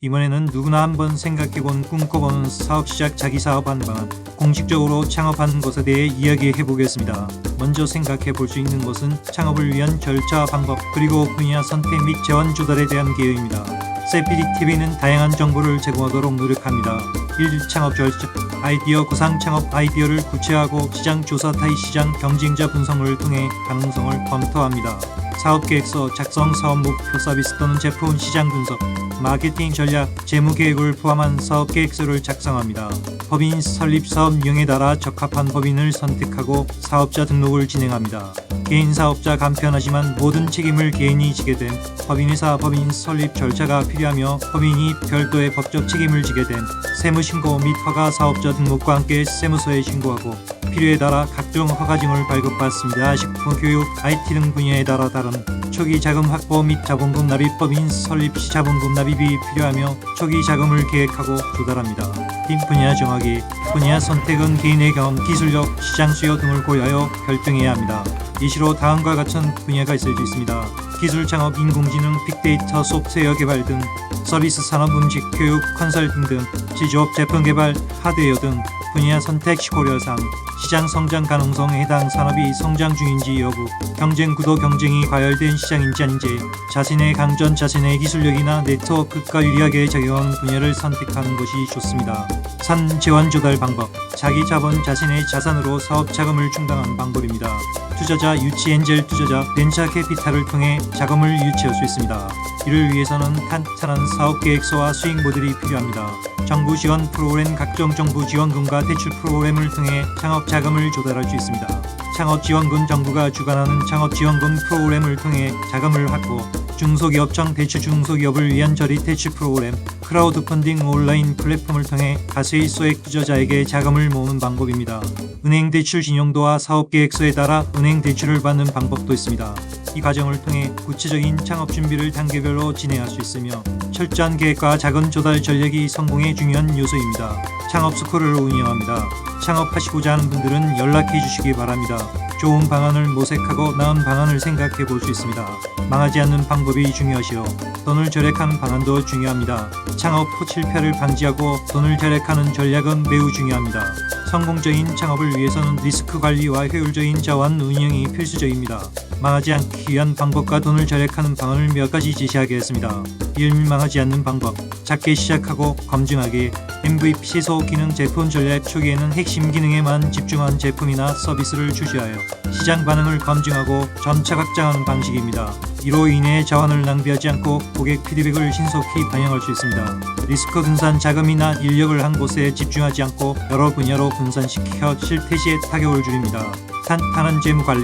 이번에는 누구나 한번 생각해본 꿈꿔보는 사업 시작 자기 사업하는 방안, 공식적으로 창업하는 것에 대해 이야기해보겠습니다. 먼저 생각해볼 수 있는 것은 창업을 위한 절차, 방법, 그리고 분야 선택 및 재원 조달에 대한 개요입니다. 세피디TV는 다양한 정보를 제공하도록 노력합니다. 1. 창업 절차. 아이디어 구상. 창업 아이디어를 구체화하고 시장 조사 타의 시장 경쟁자 분석을 통해 가능성을 검토합니다. 사업계획서 작성. 사업 목표, 서비스 또는 제품 시장 분석, 마케팅 전략, 재무 계획을 포함한 사업 계획서를 작성합니다. 법인 설립. 사업 유형에 따라 적합한 법인을 선택하고 사업자 등록을 진행합니다. 개인 사업자 간편하지만 모든 책임을 개인이 지게 된 법인회사. 법인 설립 절차가 필요하며 법인이 별도의 법적 책임을 지게 된 세무신고 및 허가. 사업자 등록과 함께 세무서에 신고하고 필요에 따라 각종 허가증을 발급받습니다. 식품, 교육, IT 등 분야에 따라 다른 초기 자금 확보 및 자본금 납입. 법인 설립 시 자본금 납입이 필요하며 초기 자금을 계획하고 조달합니다. 빈 분야 정하기. 분야 선택은 개인의 경험, 기술력, 시장 수요 등을 고려하여 결정해야 합니다. 예시로 다음과 같은 분야가 있을 수 있습니다. 기술 창업, 인공지능, 빅데이터, 소프트웨어 개발 등, 서비스 산업, 음식, 교육, 컨설팅 등, 제조업, 제품 개발, 하드웨어 등 분야 선택 시 고려사항. 시장 성장 가능성. 해당 산업이 성장 중인지 여부, 경쟁 구도, 경쟁이 과열된 시장인지 아닌지, 자신의 강점, 자신의 기술력이나 네트워크가 유리하게 작용하는 분야를 선택하는 것이 좋습니다. 3. 재원 조달 방법. 자기 자본, 자신의 자산으로 사업 자금을 충당하는 방법입니다. 투자자, 유치, 엔젤 투자자, 벤처 캐피탈을 통해 자금을 유치할 수 있습니다. 이를 위해서는 탄탄한 사업 계획서와 수익 모델이 필요합니다. 정부 지원 프로그램. 각종 정부 지원금과 대출 프로그램을 통해 창업 자금을 조달할 수 있습니다. 창업지원금. 정부가 주관하는 창업지원금 프로그램을 통해 자금을 확보. 중소기업청 대출. 중소기업을 위한 저리 대출 프로그램. 크라우드 펀딩. 온라인 플랫폼을 통해 가세의 소액 투자자에게 자금을 모으는 방법입니다. 은행 대출. 신용도와 사업 계획서에 따라 은행 대출을 받는 방법도 있습니다. 이 과정을 통해 구체적인 창업 준비를 단계별로 진행할 수 있으며 철저한 계획과 자금 조달 전략이 성공의 중요한 요소입니다. 창업 스쿨을 운영합니다. 창업하시고자 하는 분들은 연락해 주시기 바랍니다. 좋은 방안을 모색하고 나은 방안을 생각해 볼 수 있습니다. 망하지 않는 방법이 중요하시오. 돈을 절약하는 방안도 중요합니다. 창업 후 실패를 방지하고 돈을 절약하는 전략은 매우 중요합니다. 성공적인 창업을 위해서는 리스크 관리와 효율적인 자원 운영이 필수적입니다. 망하지 않기 위한 방법과 돈을 절약하는 방안을 몇 가지 제시하겠습니다. 1. 망하지 않는 방법. 작게 시작하고 검증하기. MVP 시소 기능. 제품 전략. 초기에는 핵심 기능에만 집중한 제품이나 서비스를 출시하여 시장 반응을 검증하고 점차 확장하는 방식입니다. 이로 인해 자원을 낭비하지 않고 고객 피드백을 신속히 반영할 수 있습니다. 리스크 분산. 자금이나 인력을 한 곳에 집중하지 않고 여러 분야로 분산시켜 실패 시에 타격을 줄입니다. 탄탄한 재무 관리.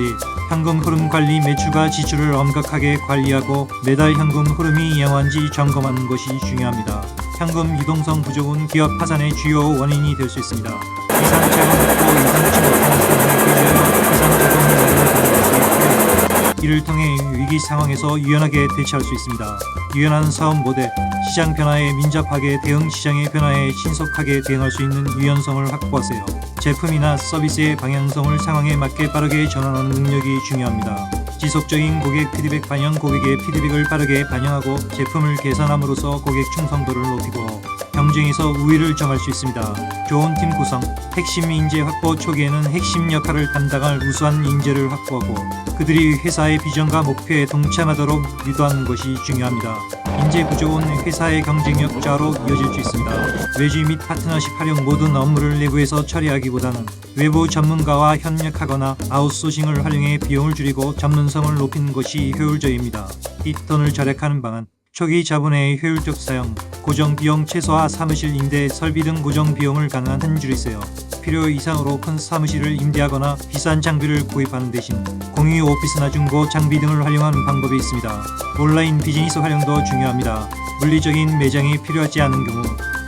현금 흐름 관리. 매출과 지출을 엄격하게 관리하고 매달 현금 흐름이 양호한지 점검하는 것이 중요합니다. 현금 유동성 부족은 기업 파산의 주요 원인이 될 수 있습니다. 이상 자금 확보, 예상치 못한 상황에 대비하여 이상 자금 마련을 하는 것이 필요합니다. 이를 통해 위기 상황에서 유연하게 대처할 수 있습니다. 유연한 사업 모델. 시장 변화에 민첩하게 대응. 시장의 변화에 신속하게 대응할 수 있는 유연성을 확보하세요. 제품이나 서비스의 방향성을 상황에 맞게 빠르게 전환하는 능력이 중요합니다. 지속적인 고객 피드백 반영. 고객의 피드백을 빠르게 반영하고 제품을 개선함으로써 고객 충성도를 높이고 경쟁에서 우위를 점할 수 있습니다. 좋은 팀 구성. 핵심 인재 확보. 초기에는 핵심 역할을 담당할 우수한 인재를 확보하고 그들이 회사의 비전과 목표에 동참하도록 유도하는 것이 중요합니다. 인재 부족은 회사의 경쟁력 저하로 이어질 수 있습니다. 외주 및 파트너십 활용. 모든 업무를 내부에서 처리하기보다는 외부 전문가와 협력하거나 아웃소싱을 활용해 비용을 줄이고 전문성을 높이는 것이 효율적입니다. 이 돈을 절약하는 방안. 초기 자본의 효율적 사용. 고정 비용 최소화. 사무실 임대, 설비 등 고정 비용을 가능한 한 줄이세요. 필요 이상으로 큰 사무실을 임대하거나 비싼 장비를 구입하는 대신 공유 오피스나 중고 장비 등을 활용하는 방법이 있습니다. 온라인 비즈니스 활용도 중요합니다. 물리적인 매장이 필요하지 않은 경우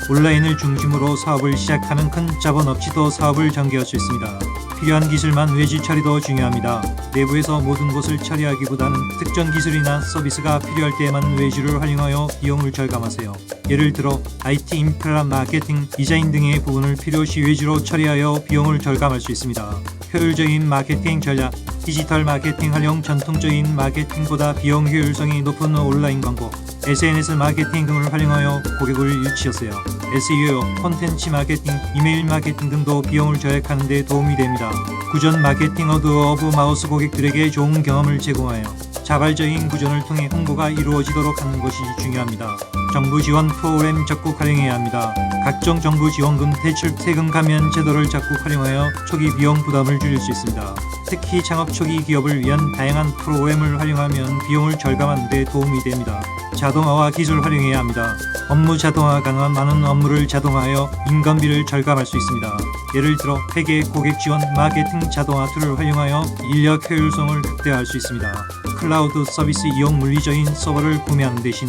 온라인을 중심으로 사업을 시작하면 큰 자본 없이도 사업을 전개할 수 있습니다. 필요한 기술만 외주 처리도 중요합니다. 내부에서 모든 것을 처리하기보다는 특정 기술이나 서비스가 필요할 때에만 외주를 활용하여 비용을 절감하세요. 예를 들어 IT 인프라, 마케팅, 디자인 등의 부분을 필요시 외주로 처리하여 비용을 절감할 수 있습니다. 효율적인 마케팅 전략, 디지털 마케팅 활용, 전통적인 마케팅보다 비용 효율성이 높은 온라인 광고, SNS 마케팅 등을 활용하여 고객을 유치하세요. SEO, 콘텐츠 마케팅, 이메일 마케팅 등도 비용을 절약하는 데 도움이 됩니다. 구전 마케팅 워드 오브 마우스, 고객들에게 좋은 경험을 제공하여 자발적인 구전을 통해 홍보가 이루어지도록 하는 것이 중요합니다. 정부 지원 프로그램 적극 활용해야 합니다. 각종 정부 지원금, 대출, 세금 감면 제도를 적극 활용하여 초기 비용 부담을 줄일 수 있습니다. 특히 창업 초기 기업을 위한 다양한 프로그램을 활용하면 비용을 절감하는 데 도움이 됩니다. 자동화와 기술 활용해야 합니다. 업무 자동화 가능한 많은 업무를 자동화하여 인건비를 절감할 수 있습니다. 예를 들어 회계, 고객 지원, 마케팅 자동화 툴을 활용하여 인력 효율성을 극대화할 수 있습니다. 클라우드 서비스 이용, 물리적인 서버를 구매하는 대신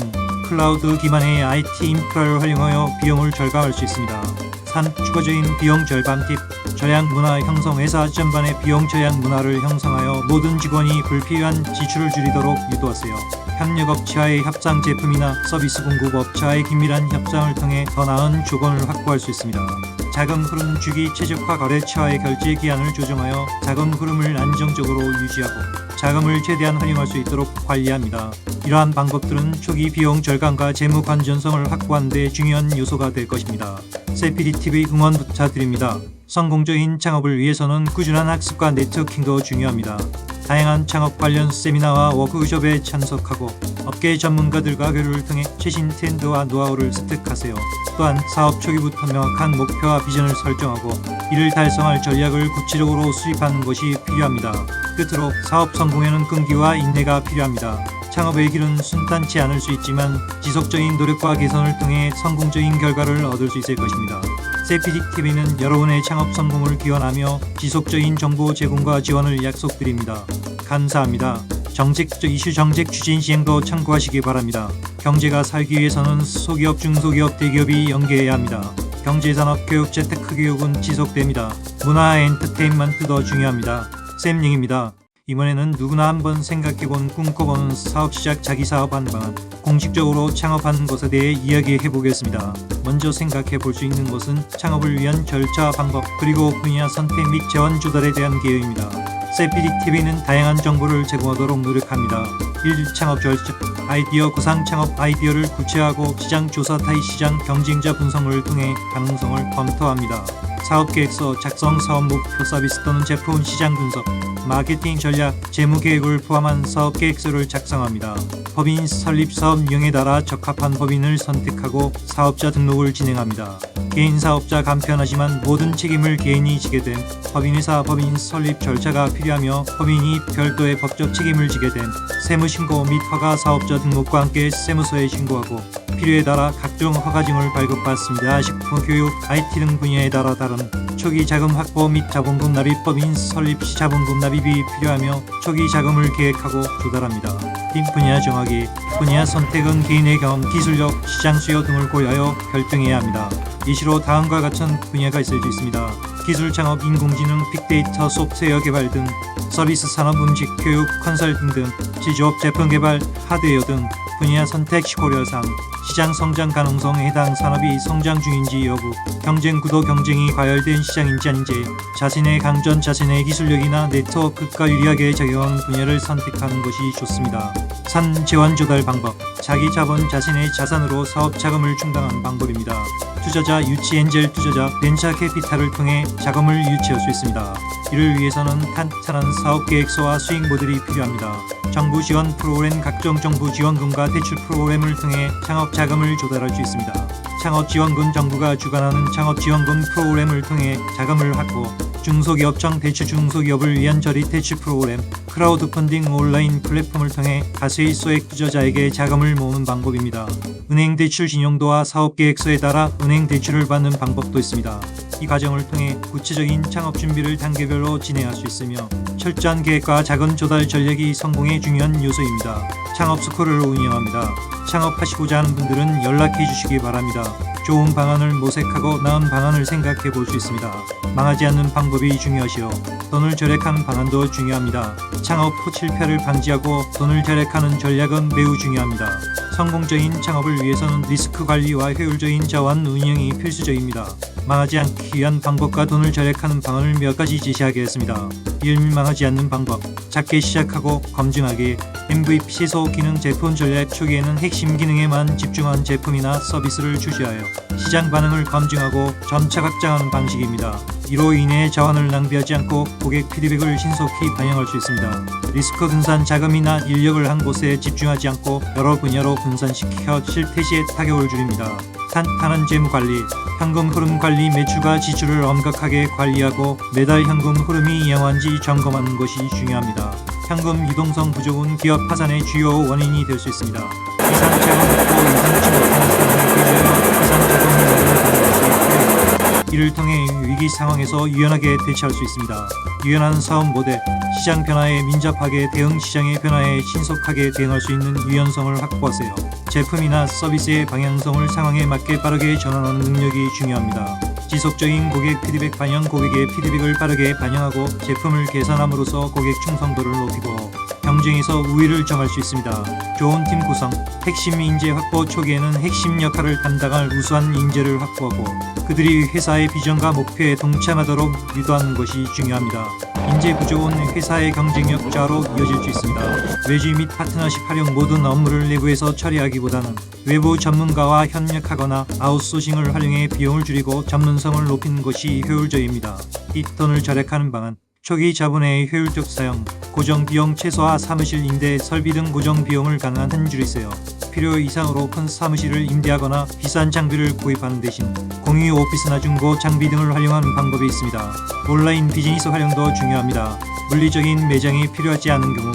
클라우드 기반의 IT 인프라를 활용하여 비용을 절감할 수 있습니다. 추가적인 비용 절감 팁, 절약 문화 형성. 회사 전반의 비용 절약 문화를 형성하여 모든 직원이 불필요한 지출을 줄이도록 유도하세요. 협력업체와의 협상, 제품이나 서비스 공급업체와의 긴밀한 협상을 통해 더 나은 조건을 확보할 수 있습니다. 자금 흐름 주기, 최적화 거래처와의 결제 기한을 조정하여 자금 흐름을 안정적으로 유지하고 자금을 최대한 활용할 수 있도록 관리합니다. 이러한 방법들은 초기 비용 절감과 재무 건전성을 확보하는 데 중요한 요소가 될 것입니다. 세피디TV 응원 부탁드립니다. 성공적인 창업을 위해서는 꾸준한 학습과 네트워킹도 중요합니다. 다양한 창업 관련 세미나와 워크숍에 참석하고 업계 전문가들과 교류를 통해 최신 트렌드와 노하우를 습득하세요. 또한 사업 초기부터 명확한 목표와 비전을 설정하고 이를 달성할 전략을 구체적으로 수립하는 것이 필요합니다. 끝으로 사업 성공에는 끈기와 인내가 필요합니다. 창업의 길은 순탄치 않을 수 있지만 지속적인 노력과 개선을 통해 성공적인 결과를 얻을 수 있을 것입니다. 세피디TV는 여러분의 창업 성공을 기원하며 지속적인 정보 제공과 지원을 약속드립니다. 감사합니다. 정책적 이슈, 정책 추진 시행도 참고하시기 바랍니다. 경제가 살기 위해서는 소기업, 중소기업, 대기업이 연계해야 합니다. 경제산업 교육, 재테크 교육은 지속됩니다. 문화 엔터테인먼트도 중요합니다. 쌤링입니다. 이번에는 누구나 한번 생각해본, 꿈꿔보는 사업 시작, 자기 사업 한 방안, 공식적으로 창업하는 것에 대해 이야기해보겠습니다. 먼저 생각해볼 수 있는 것은 창업을 위한 절차, 방법, 그리고 분야 선택 및 재원 조달에 대한 계획입니다. 세피디TV는 다양한 정보를 제공하도록 노력합니다. 1. 창업 절차, 아이디어 구상. 창업 아이디어를 구체화하고 시장 조사, 타의 시장 경쟁자 분석을 통해 가능성을 검토합니다. 사업계획서 작성, 사업 목표, 서비스 또는 제품 시장 분석, 마케팅 전략, 재무 계획을 포함한 사업 계획서를 작성합니다. 법인 설립, 사업 유형에 따라 적합한 법인을 선택하고 사업자 등록을 진행합니다. 개인 사업자 간편하지만 모든 책임을 개인이 지게 된 법인회사, 법인 설립 절차가 필요하며 법인이 별도의 법적 책임을 지게 된 세무신고 및 허가, 사업자 등록과 함께 세무서에 신고하고 필요에 따라 각종 허가증을 발급받습니다. 식품, 교육, IT 등 분야에 따라 다른 초기 자금 확보 및 자본금 납입, 법인 설립 시 자본금 납입이 필요하며 초기 자금을 계획하고 조달합니다. 팀 분야 정하기, 분야 선택은 개인의 경험, 기술력, 시장 수요 등을 고려하여 결정해야 합니다. 예시로 다음과 같은 분야가 있을 수 있습니다. 기술 창업, 인공지능, 빅데이터, 소프트웨어 개발 등, 서비스 산업, 음식, 교육, 컨설팅 등, 제조업, 제품 개발, 하드웨어 등 분야 선택 시 고려사항, 시장 성장 가능성, 해당 산업이 성장 중인지 여부, 경쟁 구도, 경쟁이 과열된 시장인지 아닌지, 자신의 강점, 자신의 기술력이나 네트워크가 유리하게 적용한 분야를 선택하는 것이 좋습니다. 3. 재원 조달 방법, 자기 자본, 자신의 자산으로 사업 자금을 충당하는 방법입니다. 투자자, 유치, 엔젤 투자자, 벤처 캐피탈을 통해 자금을 유치할 수 있습니다. 이를 위해서는 탄탄한 사업 계획서와 수익 모델이 필요합니다. 정부 지원 프로그램, 각종 정부 지원금과 대출 프로그램을 통해 창업 자금을 조달할 수 있습니다. 창업지원금, 정부가 주관하는 창업지원금 프로그램을 통해 자금을 확보, 중소기업청 대출, 중소기업을 위한 저리 대출 프로그램, 크라우드 펀딩 온라인 플랫폼을 통해 가세의 소액 투자자에게 자금을 모으는 방법입니다. 은행 대출 신용도와 사업 계획서에 따라 은행 대출을 받는 방법도 있습니다. 이 과정을 통해 구체적인 창업 준비를 단계별로 진행할 수 있으며 철저한 계획과 자금 조달 전략이 성공의 중요한 요소입니다. 창업 스쿨을 운영합니다. 창업하시고자 하는 분들은 연락해 주시기 바랍니다. 좋은 방안을 모색하고 나은 방안을 생각해 볼 수 있습니다. 망하지 않는 방법이 중요하시오. 돈을 절약하는 방안도 중요합니다. 창업 후 실패를 방지하고 돈을 절약하는 전략은 매우 중요합니다. 성공적인 창업을 위해서는 리스크 관리와 효율적인 자원 운영이 필수적입니다. 망하지 않기 위한 방법과 돈을 절약하는 방안을 몇 가지 제시하겠습니다. 1. 망하지 않는 방법. 작게 시작하고 검증하기. MVP 시소 기능 제품 전략 초기에는 핵심 기능에만 집중한 제품이나 서비스를 출시하여 시장 반응을 검증하고 점차 확장하는 방식입니다. 이로 인해 자원을 낭비하지 않고 고객 피드백을 신속히 반영할 수 있습니다. 리스크 분산. 자금이나 인력을 한 곳에 집중하지 않고 여러 분야로 분산시켜 실패 시에 타격을 줄입니다. 탄탄한 재무 관리. 현금 흐름 관리. 매출과 지출을 엄격하게 관리하고 매달 현금 흐름이 영원한지 점검하는 것이 중요합니다. 현금 유동성 부족은 기업 파산의 주요 원인이 될 수 있습니다. 이상 자금 없고 예상치 못한 상황에 걸려 이상 자금이 마련되는 것이 필요합니다. 이를 통해 위기 상황에서 유연하게 대처할 수 있습니다. 유연한 사업 모델. 시장 변화에 민첩하게 대응. 시장의 변화에 신속하게 대응할 수 있는 유연성을 확보하세요. 제품이나 서비스의 방향성을 상황에 맞게 빠르게 전환하는 능력이 중요합니다. 지속적인 고객 피드백 반영. 고객의 피드백을 빠르게 반영하고 제품을 개선함으로써 고객 충성도를 높이고 경쟁에서 우위를 점할 수 있습니다. 좋은 팀 구성. 핵심 인재 확보. 초기에는 핵심 역할을 담당할 우수한 인재를 확보하고 그들이 회사의 비전과 목표에 동참하도록 유도하는 것이 중요합니다. 인재 부족은 회사의 경쟁력 저하로 이어질 수 있습니다. 외주 및 파트너십 활용. 모든 업무를 내부에서 처리하기보다는 외부 전문가와 협력하거나 아웃소싱을 활용해 비용을 줄이고 전문성을 높이는 것이 효율적입니다. 이 돈을 절약하는 방안. 초기 자본의 효율적 사용. 고정 비용 최소화. 사무실 임대, 설비 등 고정 비용을 가능한 한 줄이세요. 필요 이상으로 큰 사무실을 임대하거나 비싼 장비를 구입하는 대신 공유 오피스나 중고 장비 등을 활용하는 방법이 있습니다. 온라인 비즈니스 활용도 중요합니다. 물리적인 매장이 필요하지 않은 경우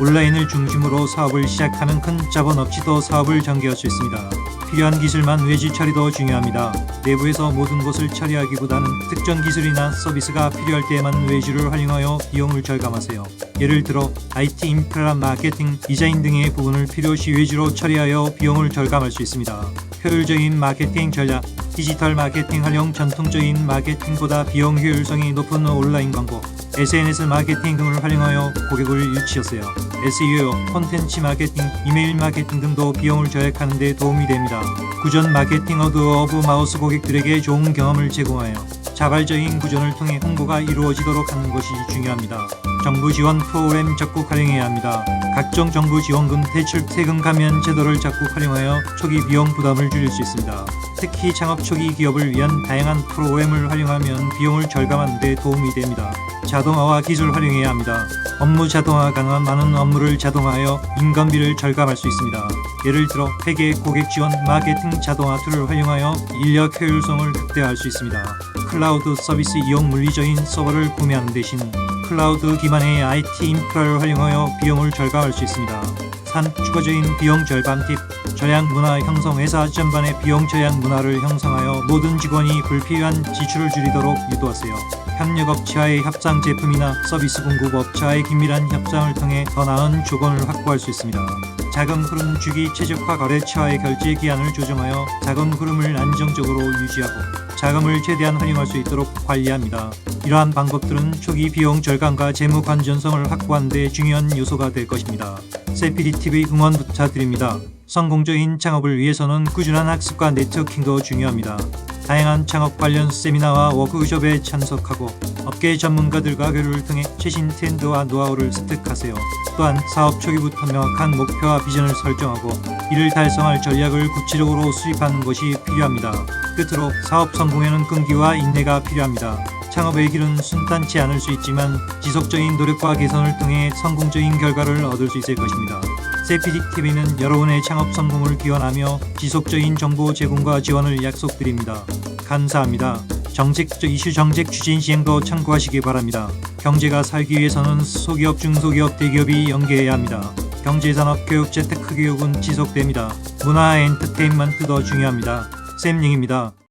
온라인을 중심으로 사업을 시작하는 큰 자본 없이도 사업을 전개할 수 있습니다. 필요한 기술만 외주 처리도 중요합니다. 내부에서 모든 것을 처리하기보다는 특정 기술이나 서비스가 필요할 때에만 외주를 활용하여 비용을 절감하세요. 예를 들어 IT 인프라, 마케팅, 디자인 등의 부분을 필요시 외주로 처리하여 비용을 절감할 수 있습니다. 효율적인 마케팅 전략. 디지털 마케팅 활용. 전통적인 마케팅보다 비용 효율성이 높은 온라인 광고, SNS 마케팅 등을 활용하여 고객을 유치하세요. SEO, 콘텐츠 마케팅, 이메일 마케팅 등도 비용을 절약하는 데 도움이 됩니다. 구전 마케팅. 워드 오브 마우스. 고객들에게 좋은 경험을 제공하여 자발적인 구전을 통해 홍보가 이루어지도록 하는 것이 중요합니다. 정부 지원 프로그램 적극 활용해야 합니다. 각종 정부 지원금, 대출, 세금 감면 제도를 적극 활용하여 초기 비용 부담을 줄일 수 있습니다. 특히 창업 초기 기업을 위한 다양한 프로그램을 활용하면 비용을 절감하는 데 도움이 됩니다. 자동화와 기술 활용해야 합니다. 업무 자동화 가능한 많은 업무를 자동화하여 인건비를 절감할 수 있습니다. 예를 들어 회계, 고객 지원, 마케팅 자동화 툴을 활용하여 인력 효율성을 극대화할 수 있습니다. 클라우드 서비스 이용. 물리적인 서버를 구매하는 대신 클라우드 기반의 IT 인프라를 활용하여 비용을 절감할 수 있습니다. 3. 추가적인 비용 절감 팁. 절약 문화 형성. 회사 전반의 비용 절약 문화를 형성하여 모든 직원이 불필요한 지출을 줄이도록 유도하세요. 협력업체와의 협상. 제품이나 서비스 공급업체와의 긴밀한 협상을 통해 더 나은 조건을 확보할 수 있습니다. 자금 흐름 주기. 최적화. 거래처와의 결제 기한을 조정하여 자금 흐름을 안정적으로 유지하고 자금을 최대한 활용할 수 있도록 관리합니다. 이러한 방법들은 초기 비용 절감과 재무 건전성을 확보하는 데 중요한 요소가 될 것입니다. 세피디TV 응원 부탁드립니다. 성공적인 창업을 위해서는 꾸준한 학습과 네트워킹도 중요합니다. 다양한 창업 관련 세미나와 워크숍에 참석하고 업계 전문가들과 교류를 통해 최신 트렌드와 노하우를 습득하세요. 또한 사업 초기부터 명확한 목표와 비전을 설정하고 이를 달성할 전략을 구체적으로 수립하는 것이 필요합니다. 끝으로 사업 성공에는 끈기와 인내가 필요합니다. 창업의 길은 순탄치 않을 수 있지만 지속적인 노력과 개선을 통해 성공적인 결과를 얻을 수 있을 것입니다. 세피디TV는 여러분의 창업 성공을 기원하며 지속적인 정보 제공과 지원을 약속드립니다. 감사합니다. 정책적 이슈, 정책 추진 시행도 참고하시기 바랍니다. 경제가 살기 위해서는 소기업, 중소기업, 대기업이 연계해야 합니다. 경제산업 교육, 재테크 교육은 지속됩니다. 문화 엔터테인먼트도 중요합니다. 샘링입니다.